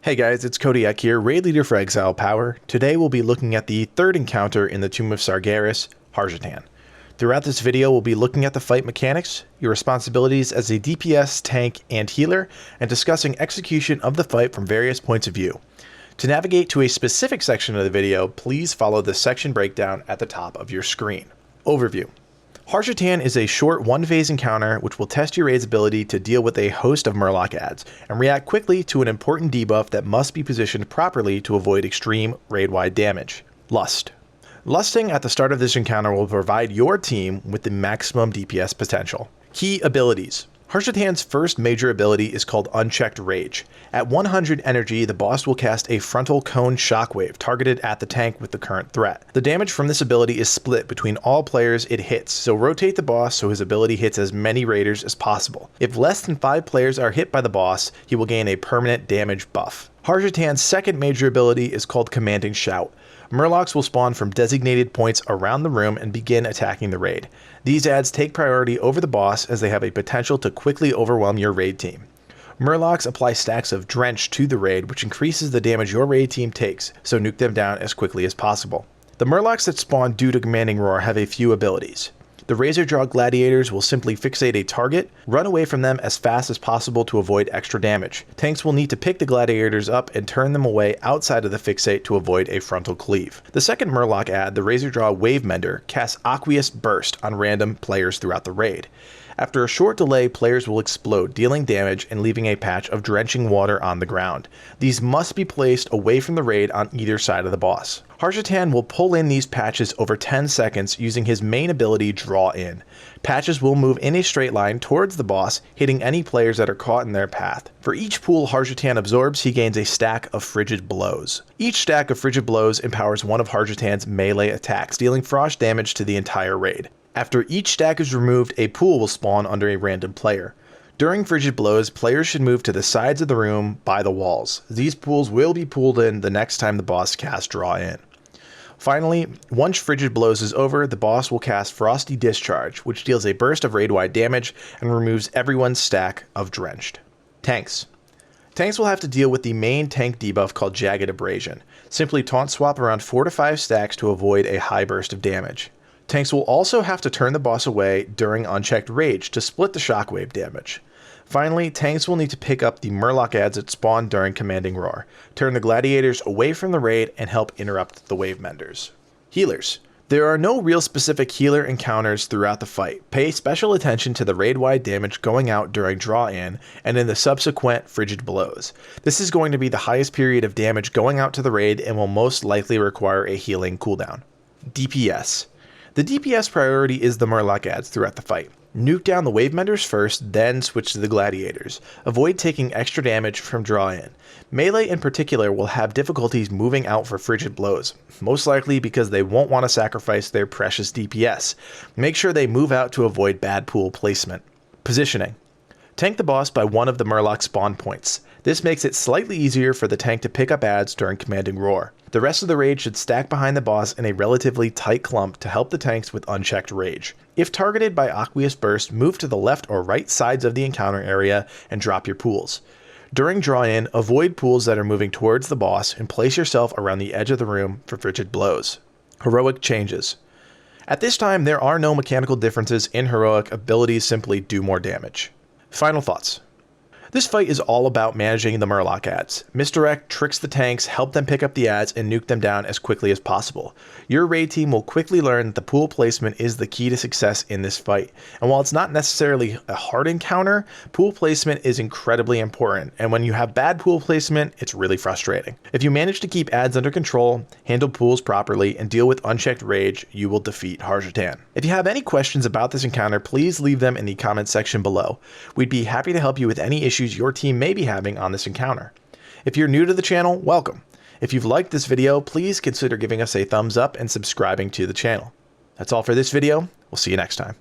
Hey guys, it's Codiak here, raid leader for Exiled Power. Today we'll be looking at the third encounter in the Tomb of Sargeras, Harjatan. Throughout this video we'll be looking at the fight mechanics, your responsibilities as a DPS, tank, and healer, and discussing execution of the fight from various points of view. To navigate to a specific section of the video, please follow the section breakdown at the top of your screen. Overview. Harjatan is a short one-phase encounter which will test your raid's ability to deal with a host of Murloc adds and react quickly to an important debuff that must be positioned properly to avoid extreme raid-wide damage. Lust. Lusting at the start of this encounter will provide your team with the maximum DPS potential. Key abilities. Harjatan's first major ability is called Unchecked Rage. At 100 energy, the boss will cast a frontal cone shockwave targeted at the tank with the current threat. The damage from this ability is split between all players it hits, so rotate the boss so his ability hits as many raiders as possible. If less than 5 players are hit by the boss, he will gain a permanent damage buff. Harjatan's second major ability is called Commanding Shout. Murlocs will spawn from designated points around the room and begin attacking the raid. These adds take priority over the boss as they have a potential to quickly overwhelm your raid team. Murlocs apply stacks of Drench to the raid, which increases the damage your raid team takes, so nuke them down as quickly as possible. The Murlocs that spawn due to Commanding Roar have a few abilities. The Razor Jaw Gladiators will simply fixate a target, run away from them as fast as possible to avoid extra damage. Tanks will need to pick the Gladiators up and turn them away outside of the fixate to avoid a frontal cleave. The second Murloc ad, the Razor Jaw Wave Mender, casts Aqueous Burst on random players throughout the raid. After a short delay, players will explode, dealing damage and leaving a patch of drenching water on the ground. These must be placed away from the raid on either side of the boss. Harjatan will pull in these patches over 10 seconds using his main ability, Draw In. Patches will move in a straight line towards the boss, hitting any players that are caught in their path. For each pool Harjatan absorbs, he gains a stack of Frigid Blows. Each stack of Frigid Blows empowers one of Harjatan's melee attacks, dealing frost damage to the entire raid. After each stack is removed, a pool will spawn under a random player. During Frigid Blows, players should move to the sides of the room by the walls. These pools will be pulled in the next time the boss casts Draw In. Finally, once Frigid Blows is over, the boss will cast Frosty Discharge, which deals a burst of raid-wide damage and removes everyone's stack of Drenched. Tanks. Tanks will have to deal with the main tank debuff called Jagged Abrasion. Simply taunt swap around 4 to 5 stacks to avoid a high burst of damage. Tanks will also have to turn the boss away during Unchecked Rage to split the shockwave damage. Finally, tanks will need to pick up the Murloc adds that spawn during Commanding Roar, turn the Gladiators away from the raid, and help interrupt the Wave Menders. Healers. There are no real specific healer encounters throughout the fight. Pay special attention to the raid-wide damage going out during Draw In and in the subsequent Frigid Blows. This is going to be the highest period of damage going out to the raid and will most likely require a healing cooldown. DPS. The DPS priority is the Murloc adds throughout the fight. Nuke down the Wave Menders first, then switch to the Gladiators. Avoid taking extra damage from Draw In. Melee in particular will have difficulties moving out for Frigid Blows, most likely because they won't want to sacrifice their precious DPS. Make sure they move out to avoid bad pool placement. Positioning. Tank the boss by one of the Murloc spawn points. This makes it slightly easier for the tank to pick up adds during Commanding Roar. The rest of the raid should stack behind the boss in a relatively tight clump to help the tanks with Unchecked Rage. If targeted by Aqueous Burst, move to the left or right sides of the encounter area and drop your pools. During Draw In, avoid pools that are moving towards the boss and place yourself around the edge of the room for Frigid Blows. Heroic changes. At this time, there are no mechanical differences in heroic, abilities simply do more damage. Final thoughts. This fight is all about managing the Murloc adds. Misdirect tricks the tanks, help them pick up the adds, and nuke them down as quickly as possible. Your raid team will quickly learn that the pool placement is the key to success in this fight. And while it's not necessarily a hard encounter, pool placement is incredibly important. And when you have bad pool placement, it's really frustrating. If you manage to keep adds under control, handle pools properly, and deal with Unchecked Rage, you will defeat Harjatan. If you have any questions about this encounter, please leave them in the comment section below. We'd be happy to help you with any issues your team may be having on this encounter. If you're new to the channel, welcome. If you've liked this video, please consider giving us a thumbs up and subscribing to the channel. That's all for this video. We'll see you next time.